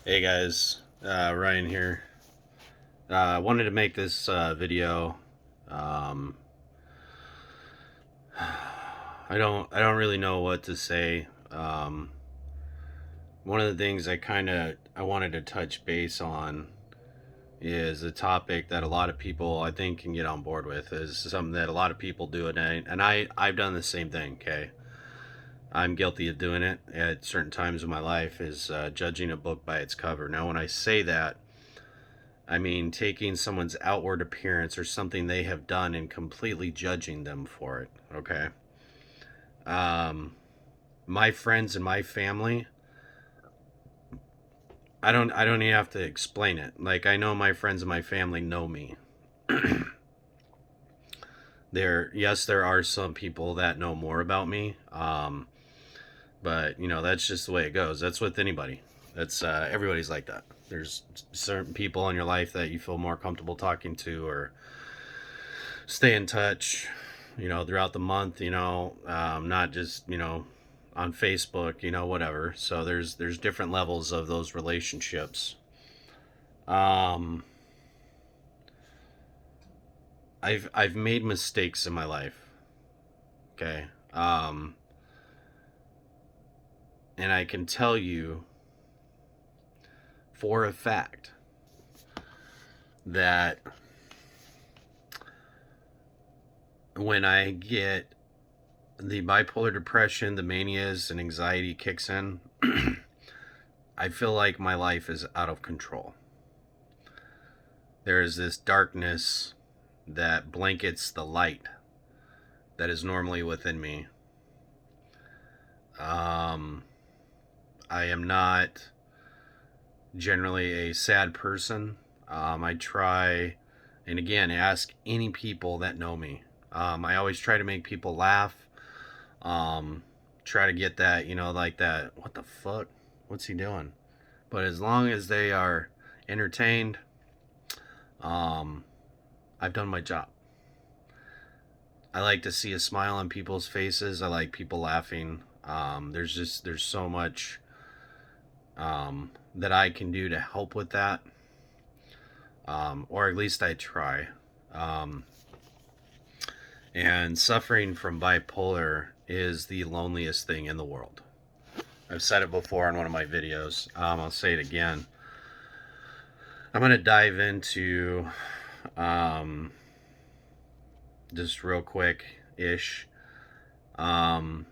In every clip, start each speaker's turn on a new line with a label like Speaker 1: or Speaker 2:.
Speaker 1: Hey guys, Ryan here. I wanted to make this video. Um, I don't really know what to say. One of the things I wanted to touch base on is a topic that a lot of people I think can get on board with. Is something that a lot of people do, and I've done the same thing. Okay, I'm guilty of doing it at certain times of my life. Is judging a book by its cover. Now, when I say that, I mean, taking someone's outward appearance or something they have done and completely judging them for it. Okay. Um, my friends and my family, I don't even have to explain it. Like, I know my friends and my family know me. Yes, there are some people that know more about me. But that's just the way it goes. That's with anybody. That's everybody's like that. There's certain people in your life that you feel more comfortable talking to, or stay in touch, throughout the month, not just, on Facebook, whatever. So there's different levels of those relationships. Um, I've made mistakes in my life. Okay. And I can tell you for a fact that when I get the bipolar depression, the manias and anxiety kicks in, I feel like my life is out of control. There is this darkness that blankets the light that is normally within me. Um, I am not generally a sad person. I try, and again, ask any people that know me. I always try to make people laugh. Um, Try to get that, like that, what the fuck? What's he doing? But as long as they are entertained, um, I've done my job. I like to see a smile on people's faces. I like people laughing. There's so much that I can do to help with that, or at least I try. Um, and suffering from bipolar is the loneliest thing in the world. I've said it before in one of my videos. I'll say it again. I'm gonna dive into um, just real quick ish. Um,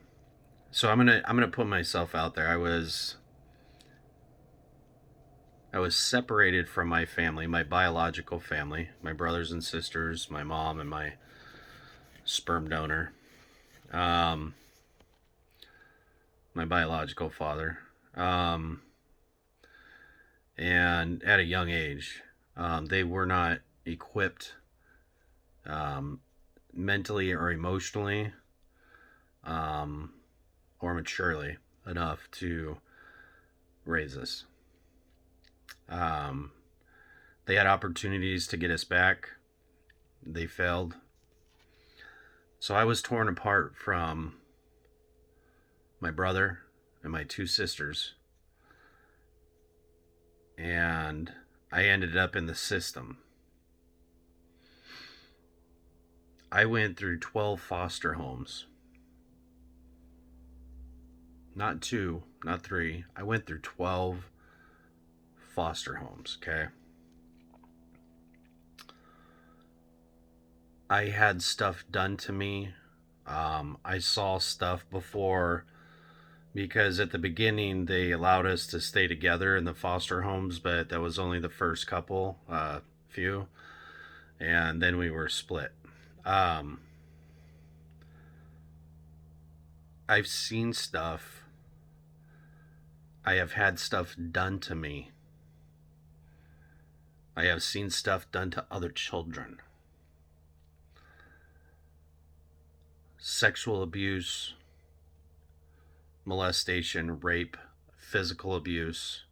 Speaker 1: so I'm gonna put myself out there. I was separated from my family, my biological family, my brothers and sisters, my mom, and my sperm donor, um, my biological father. Um, and at a young age, they were not equipped um, mentally or emotionally, um, or maturely enough to raise us. Um, they had opportunities to get us back, they failed. So I was torn apart from my brother and my two sisters, and I ended up in the system. I went through 12 foster homes. Not two, not three. I went through 12 foster homes, okay? I had stuff done to me. I saw stuff before because at the beginning they allowed us to stay together in the foster homes, but that was only the first couple, few, and then we were split. Um, I've seen stuff. I have had stuff done to me. I have seen stuff done to other children. Sexual abuse, molestation, rape, physical abuse,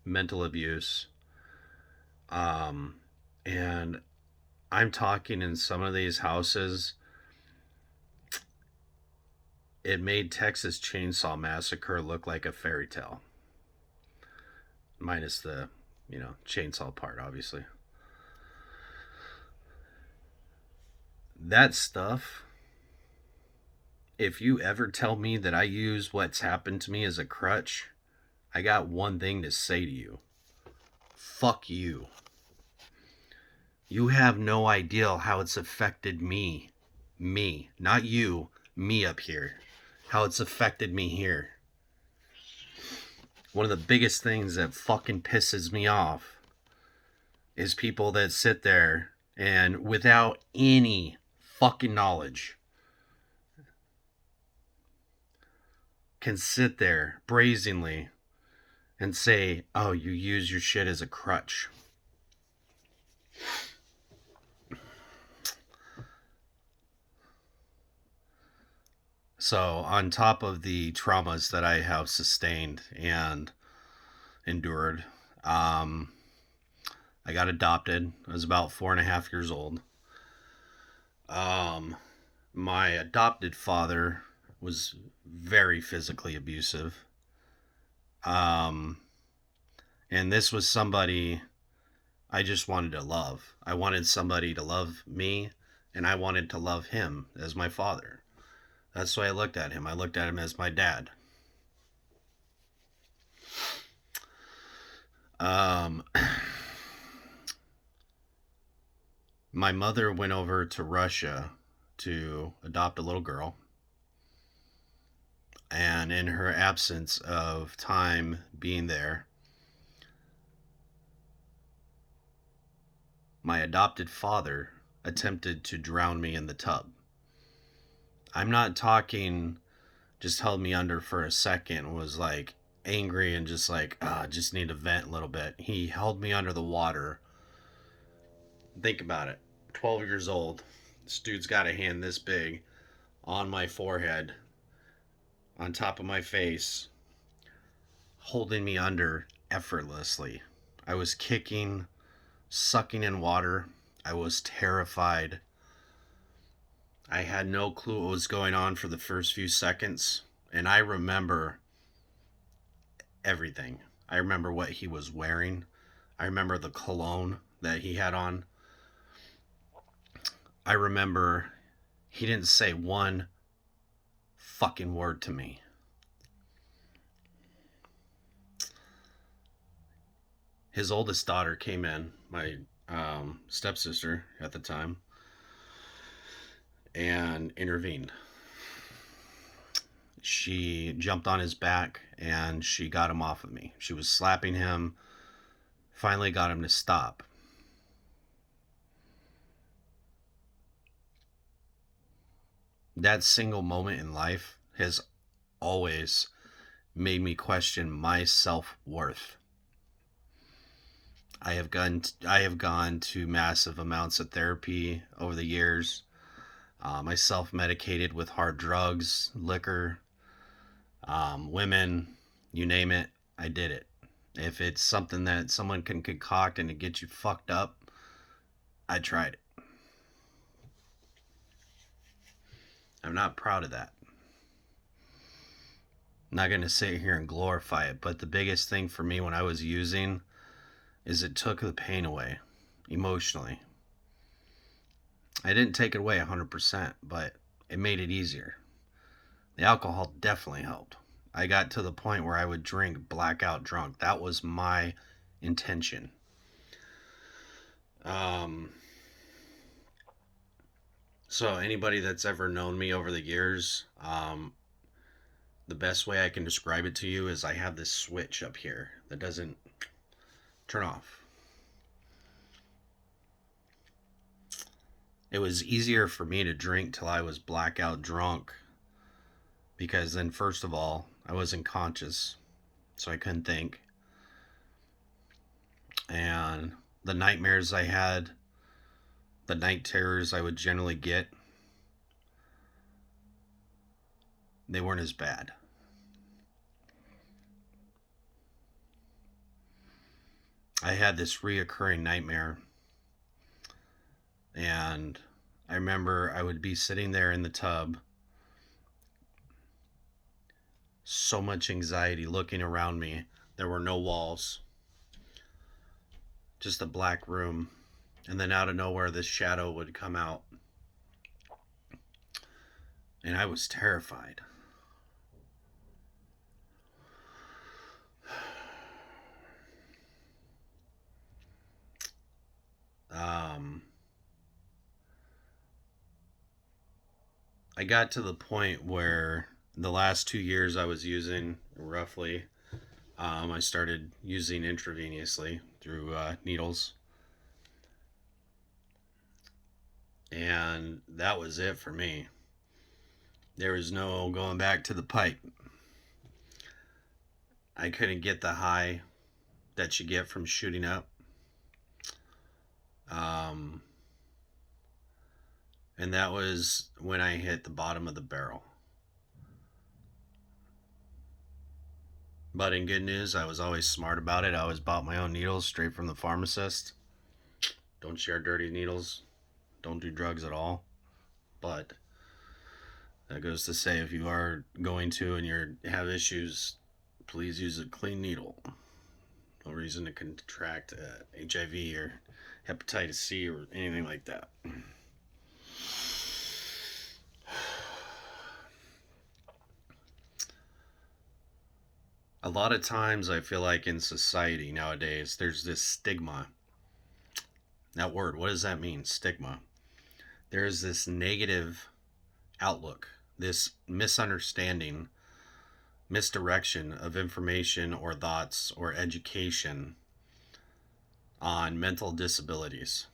Speaker 1: mental abuse. Um, and I'm talking in some of these houses, it made Texas Chainsaw Massacre look like a fairy tale. minus the, chainsaw part, obviously. That stuff, if you ever tell me that I use what's happened to me as a crutch, I got one thing to say to you. Fuck you. You have no idea how it's affected me. Me. Not you. Me up here. How it's affected me here. One of the biggest things that fucking pisses me off is people that sit there and without any fucking knowledge can sit there brazenly and say, oh, you use your shit as a crutch. So, on top of the traumas that I have sustained and endured, I got adopted. I was about 4.5 years old. My adopted father was very physically abusive. And this was somebody I just wanted to love. I wanted somebody to love me, and I wanted to love him as my father. That's the way I looked at him. I looked at him as my dad. My mother went over to Russia to adopt a little girl. And in her absence of time being there, my adopted father attempted to drown me in the tub. I'm not talking just held me under for a second, was like angry and just like, just need to vent a little bit. He held me under the water. Think about it. 12 years old. This dude's got a hand this big on my forehead, on top of my face, holding me under effortlessly. I was kicking, sucking in water. I was terrified. I had no clue what was going on for the first few seconds. And I remember everything. I remember what he was wearing. I remember the cologne that he had on. I remember he didn't say one fucking word to me. His oldest daughter came in, my stepsister at the time, and intervened. She jumped on his back and she got him off of me. She was slapping him, finally got him to stop. That single moment in life has always made me question my self-worth. I have gone to massive amounts of therapy over the years. I self-medicated with hard drugs, liquor, women, you name it, I did it. If it's something that someone can concoct and to get you fucked up, I tried it. I'm not proud of that. I'm not going to sit here and glorify it, but the biggest thing for me when I was using is it took the pain away emotionally. I didn't take it away 100%, but it made it easier. The alcohol definitely helped. I got to the point where I would drink blackout drunk. That was my intention. So anybody that's ever known me over the years, the best way I can describe it to you is I have this switch up here that doesn't turn off. It was easier for me to drink till I was blackout drunk, because then first of all, I wasn't conscious, so I couldn't think. And the nightmares I had, the night terrors I would generally get, they weren't as bad. I had this reoccurring nightmare, and I remember I would be sitting there in the tub, so much anxiety looking around me. There were no walls. just a black room. And then out of nowhere, this shadow would come out. And I was terrified. Um, I got to the point where the last 2 years I was using, roughly, I started using intravenously through needles. And that was it for me. There was no going back to the pipe. I couldn't get the high that you get from shooting up. Um, and that was when I hit the bottom of the barrel. But in good news, I was always smart about it. I always bought my own needles straight from the pharmacist. Don't share dirty needles. Don't do drugs at all. But that goes to say, if you are going to and you have issues, please use a clean needle. No reason to contract HIV or hepatitis C or anything like that. A lot of times I feel like in society nowadays there's this stigma. That word, what does that mean? Stigma. There's this negative outlook, this misunderstanding, misdirection of information or thoughts or education on mental disabilities.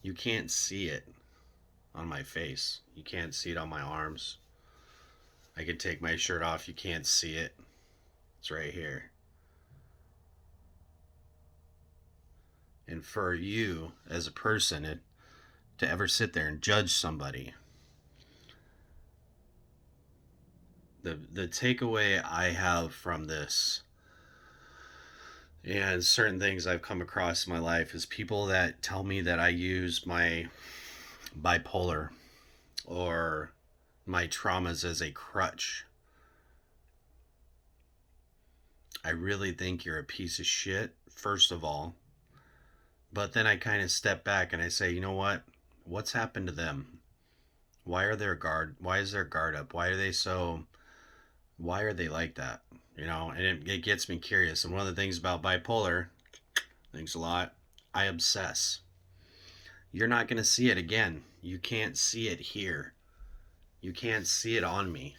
Speaker 1: You can't see it on my face. You can't see it on my arms. I could take my shirt off. You can't see it. It's right here. And for you as a person to ever sit there and judge somebody, the takeaway I have from this and certain things I've come across in my life is people that tell me that I use my bipolar or my traumas as a crutch. I really think you're a piece of shit, first of all. But then I kind of step back and I say, you know what? What's happened to them? Why is their guard up? Why are they like that? And it gets me curious. And one of the things about bipolar, thanks a lot, I obsess. You're not going to see it again. You can't see it here. You can't see it on me.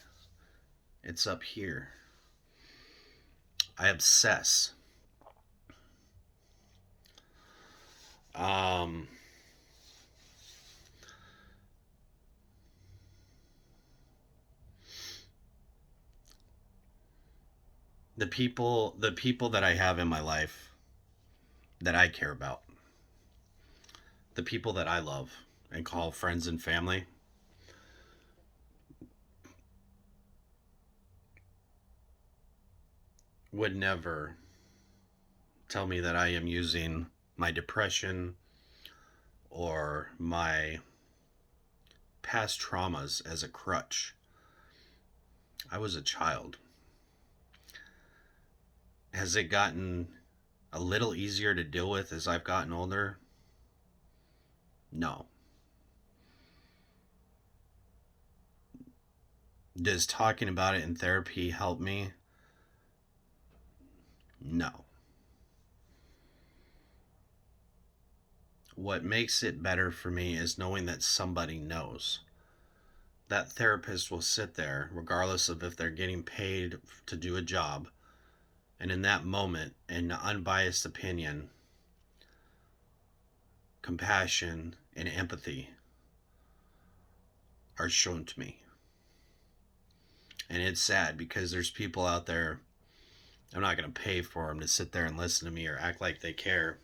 Speaker 1: It's up here. I obsess. The people that I have in my life that I care about, the people that I love and call friends and family, would never tell me that I am using my depression or my past traumas as a crutch. I was a child. Has it gotten a little easier to deal with as I've gotten older? No. Does talking about it in therapy help me? No. What makes it better for me is knowing that somebody knows. That therapist will sit there, regardless of if they're getting paid to do a job, and in that moment, an unbiased opinion, compassion, and empathy are shown to me. And it's sad because there's people out there, I'm not going to pay for them to sit there and listen to me or act like they care.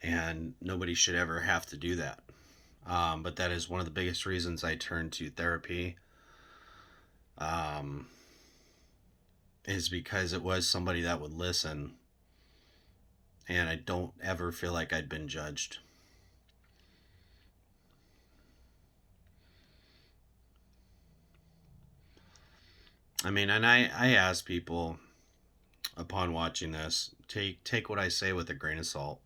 Speaker 1: And nobody should ever have to do that. But that is one of the biggest reasons I turned to therapy. Is because it was somebody that would listen. And I don't ever feel like I'd been judged. I mean, and I ask people, upon watching this. Take what I say with a grain of salt.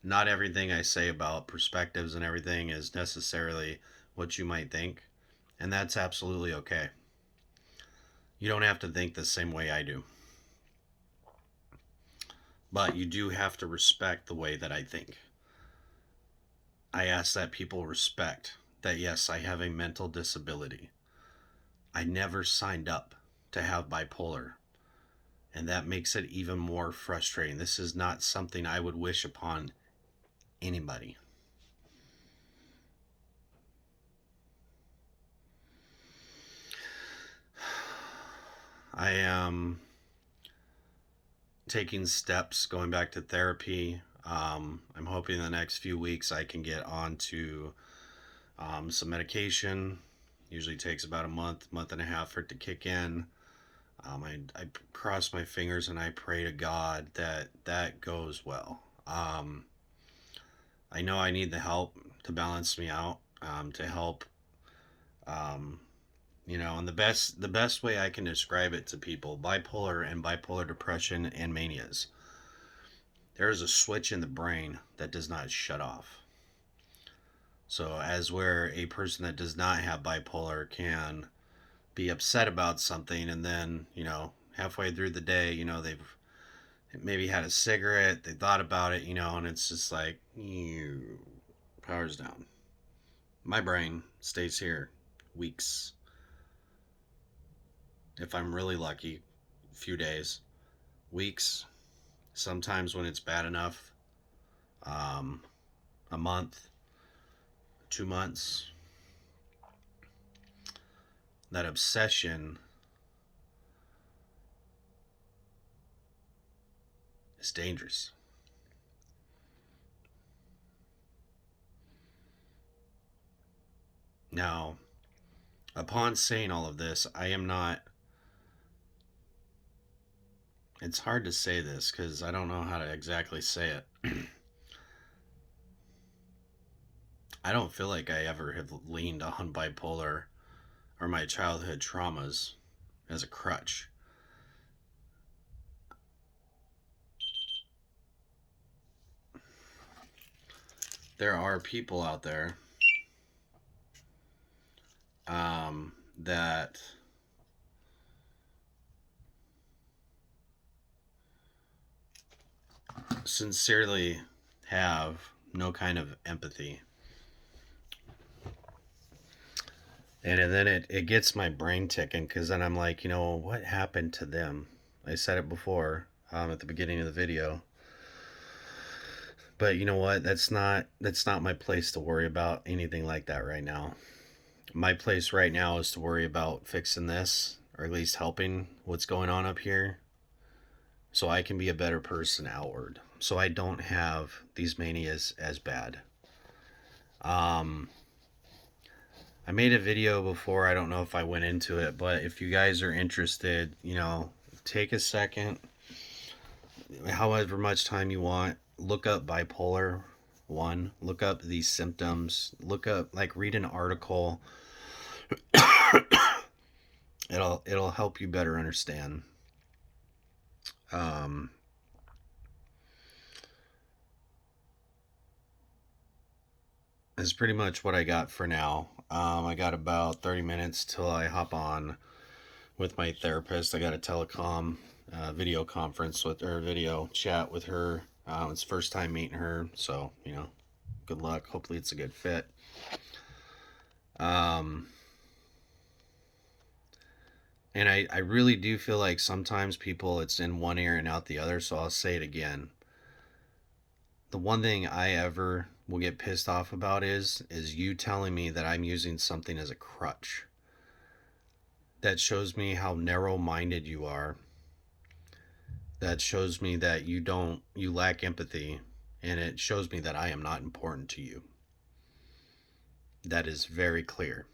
Speaker 1: Not everything I say about perspectives and everything is necessarily what you might think, and that's absolutely okay. You don't have to think the same way I do, but you do have to respect the way that I think. I ask that people respect that, yes, I have a mental disability. I never signed up to have bipolar, and that makes it even more frustrating. This is not something I would wish upon anybody. I am taking steps, going back to therapy. I'm hoping in the next few weeks I can get onto some medication. Usually takes about a month and a half for it to kick in. I cross my fingers and I pray to God that that goes well. I know I need the help to balance me out, to help, um, and the best way I can describe it to people: bipolar and bipolar depression and manias. There is a switch in the brain that does not shut off. So, as where a person that does not have bipolar can be upset about something, and then, halfway through the day, they've maybe had a cigarette, they thought about it, and it's just like, powers down. My brain stays here weeks. If I'm really lucky, a few days, weeks, sometimes when it's bad enough, um, a month, 2 months. That obsession is dangerous. Now, upon saying all of this, I am not. It's hard to say this because I don't know how to exactly say it. I don't feel like I ever have leaned on bipolar or my childhood traumas as a crutch. There are people out there that sincerely have no kind of empathy. And then it gets my brain ticking because then I'm like, what happened to them? I said it before, at the beginning of the video. But you know what? That's not my place to worry about anything like that right now. My place right now is to worry about fixing this, or at least helping what's going on up here, so I can be a better person outward. So I don't have these manias as bad. Um, I made a video before. I don't know if I went into it, but if you guys are interested, take a second, however much time you want, look up bipolar 1, look up these symptoms, look up, like, read an article. It'll help you better understand. Is pretty much what I got for now. I got about 30 minutes till I hop on with my therapist. I got a telecom video conference with her, video chat with her. It's first time meeting her, so good luck. Hopefully, it's a good fit. And I really do feel like sometimes people, it's in one ear and out the other, so I'll say it again. The one thing I ever will get pissed off about is you telling me that I'm using something as a crutch. That shows me how narrow-minded you are. That shows me that you lack empathy, and it shows me that I am not important to you. That is very clear.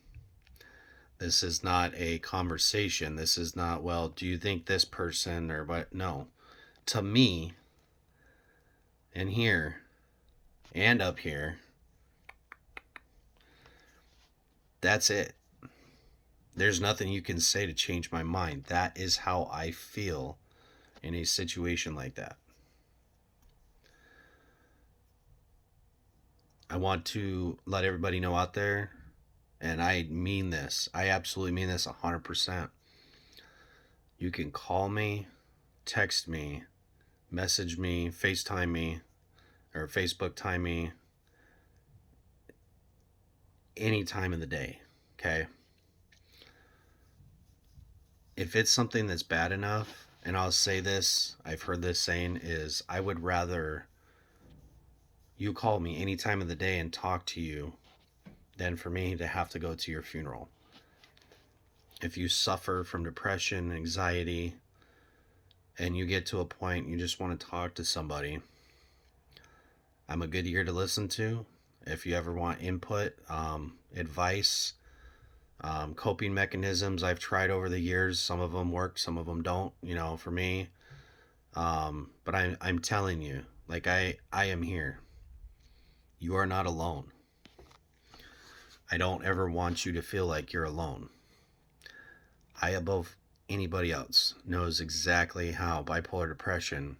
Speaker 1: This is not a conversation. This is not, well, do you think this person or what? No. To me, and here, and up here, that's it. There's nothing you can say to change my mind. That is how I feel in a situation like that. I want to let everybody know out there, and I mean this, I absolutely mean this 100%. You can call me, text me, message me, FaceTime me, or Facebook time me any time of the day, okay? If it's something that's bad enough, and I'll say this, I've heard this saying, is I would rather you call me any time of the day and talk to you than for me to have to go to your funeral. If you suffer from depression, anxiety, and you get to a point you just want to talk to somebody, I'm a good ear to listen to. If you ever want input, advice, coping mechanisms I've tried over the years, some of them work, some of them don't, for me. But I'm telling you, like I am here. You are not alone. I don't ever want you to feel like you're alone. I, above anybody else, knows exactly how bipolar depression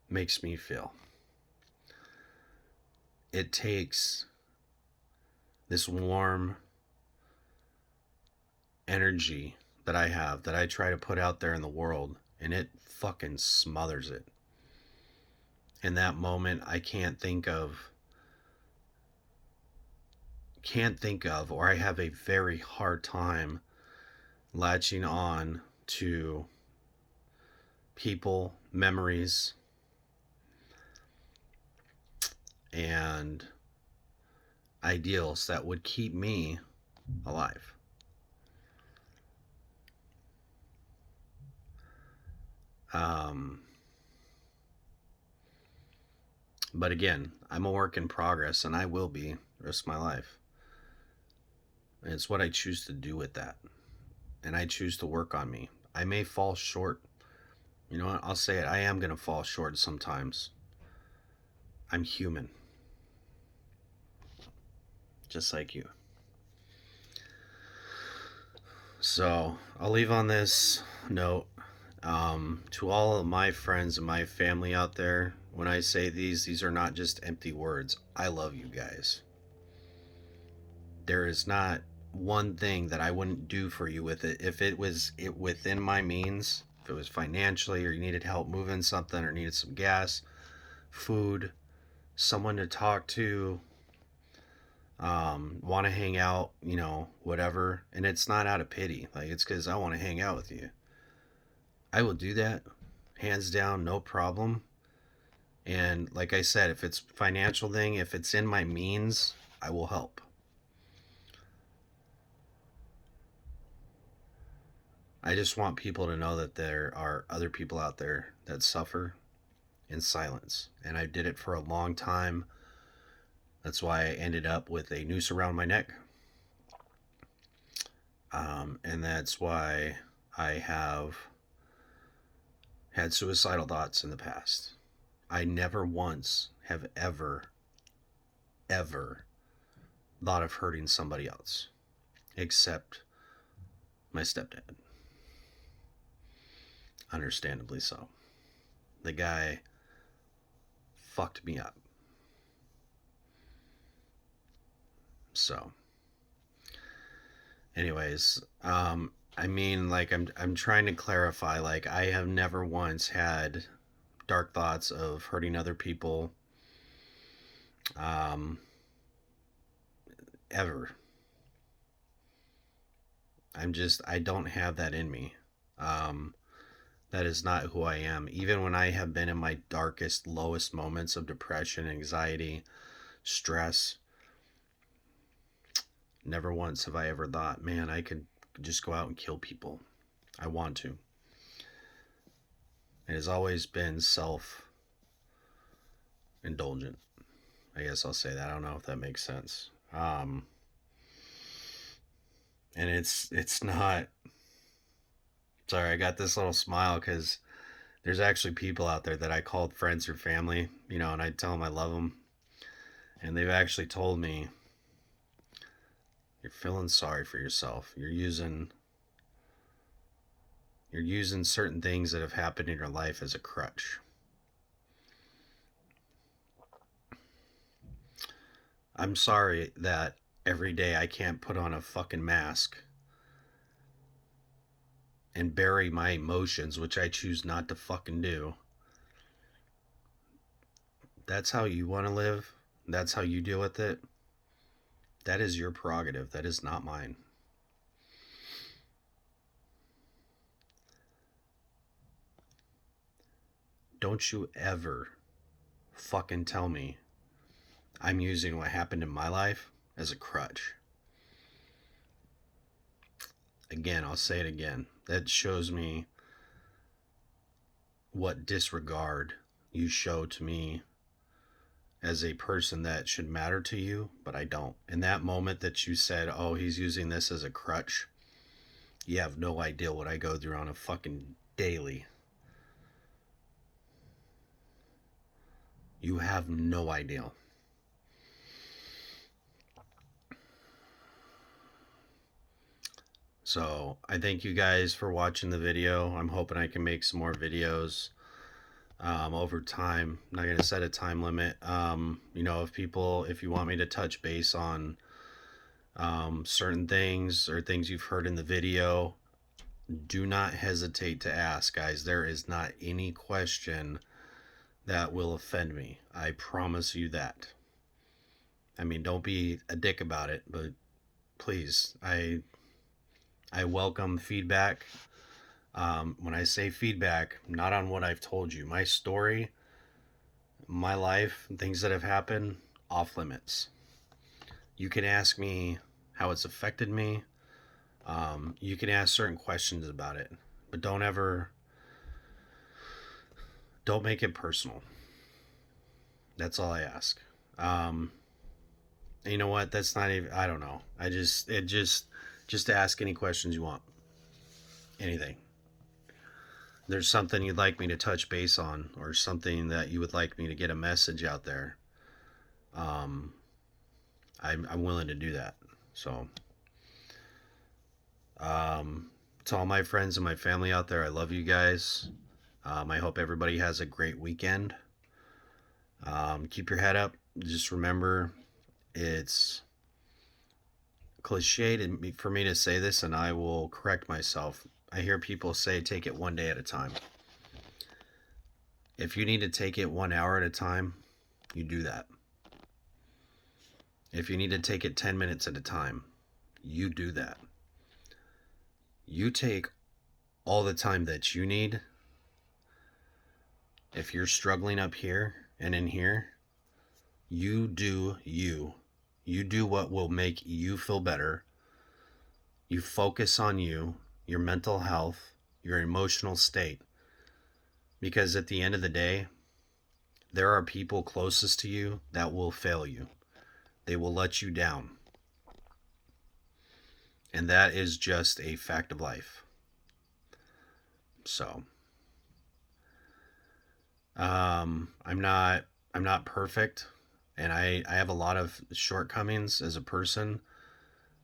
Speaker 1: makes me feel. It takes this warm energy that I have, that I try to put out there in the world, and it fucking smothers it. In that moment, I can't think of, or I have a very hard time latching on to people, memories, and ideals that would keep me alive. But again, I'm a work in progress, and I will be the rest of my life. And it's what I choose to do with that. And I choose to work on me. I may fall short. You know what? I'll say it. I am going to fall short sometimes. I'm human. Just like you. So I'll leave on this note. To all of my friends and my family out there, when I say these are not just empty words. I love you guys. There is not one thing that I wouldn't do for you with it. If it was within my means, if it was financially, or you needed help moving something, or needed some gas, food, someone to talk to, want to hang out, whatever. And it's not out of pity. Like, it's because I want to hang out with you. I will do that, hands down, no problem. And like I said, if it's financial thing, if it's in my means, I will help. I just want people to know that there are other people out there that suffer in silence. And I did it for a long time. That's why I ended up with a noose around my neck. And that's why I have had suicidal thoughts in the past. I never once have ever thought of hurting somebody else, except my stepdad. Understandably so. The guy fucked me up. So, anyways, I mean, like, I'm trying to clarify, like, I have never once had dark thoughts of hurting other people, ever. I don't have that in me. That is not who I am. Even when I have been in my darkest, lowest moments of depression, anxiety, stress, never once have I ever thought, man, I could just go out and kill people. I want to. It has always been self-indulgent. I guess I'll say that. I don't know if that makes sense. And it's not. Sorry, I got this little smile because there's actually people out there that I called friends or family, and I tell them I love them. And they've actually told me, you're feeling sorry for yourself. You're using You're using certain things that have happened in your life as a crutch. I'm sorry that every day I can't put on a fucking mask and bury my emotions, which I choose not to fucking do. That's how you want to live. That's how you deal with it. That is your prerogative. That is not mine. Don't you ever fucking tell me I'm using what happened in my life as a crutch. Again, I'll say it again. That shows me what disregard you show to me as a person that should matter to you, but I don't. In that moment that you said, oh, he's using this as a crutch, you have no idea what I go through on a fucking daily. You have no idea. So I thank you guys for watching the video. I'm hoping I can make some more videos over time. I'm not going to set a time limit. You know, if you want me to touch base on certain things or things you've heard in the video, do not hesitate to ask, guys. There is not any question that will offend me. I promise you that. I mean, don't be a dick about it, but please, I welcome feedback. When I say feedback, not on what I've told you. My story, my life, things that have happened, off limits. You can ask me how it's affected me. You can ask certain questions about it, but don't make it personal. That's all I ask. You know what? That's not even, I don't know. Just ask any questions you want. Anything. There's something you'd like me to touch base on, or something that you would like me to get a message out there, I'm willing to do that. So to all my friends and my family out there, I love you guys. I hope everybody has a great weekend. Keep your head up. Just remember, it's cliched for me to say this, and I will correct myself. I hear people say take it one day at a time. If you need to take it 1 hour at a time, you do that. If you need to take it 10 minutes at a time, you do that. You take all the time that you need. If you're struggling up here and in here, you do you. You do what will make you feel better. You focus on you, your mental health, your emotional state. Because at the end of the day, there are people closest to you that will fail you. They will let you down. And that is just a fact of life. So, I'm not perfect, and I have a lot of shortcomings as a person.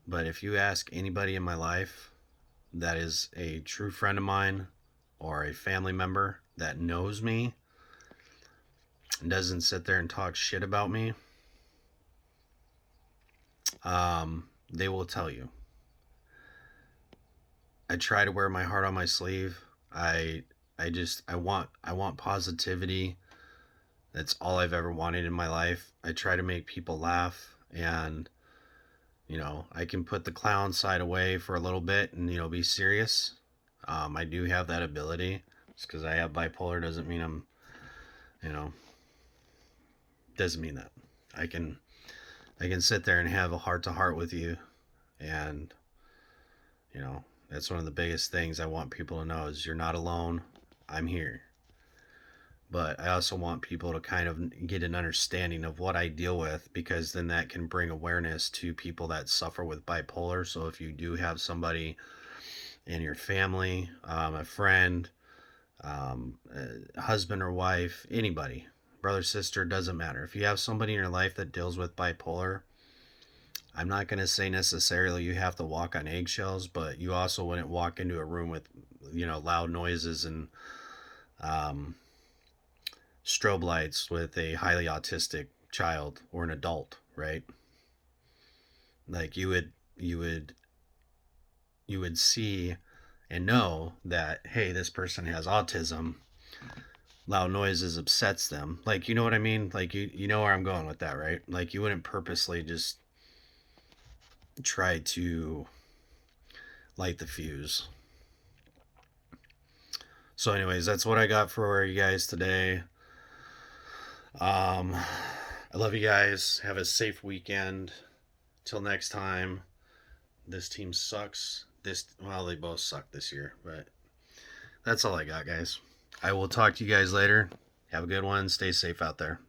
Speaker 1: But if you ask anybody in my life that is a true friend of mine or a family member that knows me and doesn't sit there and talk shit about me, they will tell you. I try to wear my heart on my sleeve. I want positivity. That's all I've ever wanted in my life. I try to make people laugh, and you know, I can put the clown side away for a little bit and, you know, be serious. I do have that ability. Just because I have bipolar doesn't mean I'm, you know, doesn't mean that. I can sit there and have a heart to heart with you, and you know, that's one of the biggest things I want people to know is you're not alone. I'm here. But I also want people to kind of get an understanding of what I deal with, because then that can bring awareness to people that suffer with bipolar. So if you do have somebody in your family, a friend, a husband or wife, anybody, brother, sister, doesn't matter. If you have somebody in your life that deals with bipolar, I'm not going to say necessarily you have to walk on eggshells, but you also wouldn't walk into a room with loud noises and um, strobe lights with a highly autistic child or an adult, right? Like you would see and know that, hey, this person has autism. Loud noises upsets them. Like, you know what I mean? Like, you know where I'm going with that, right? Like, you wouldn't purposely just try to light the fuse. So, anyways, that's what I got for you guys today. I love you guys. Have a safe weekend. Till next time. This team sucks. Well, they both suck this year, but that's all I got, guys. I will talk to you guys later. Have a good one. Stay safe out there.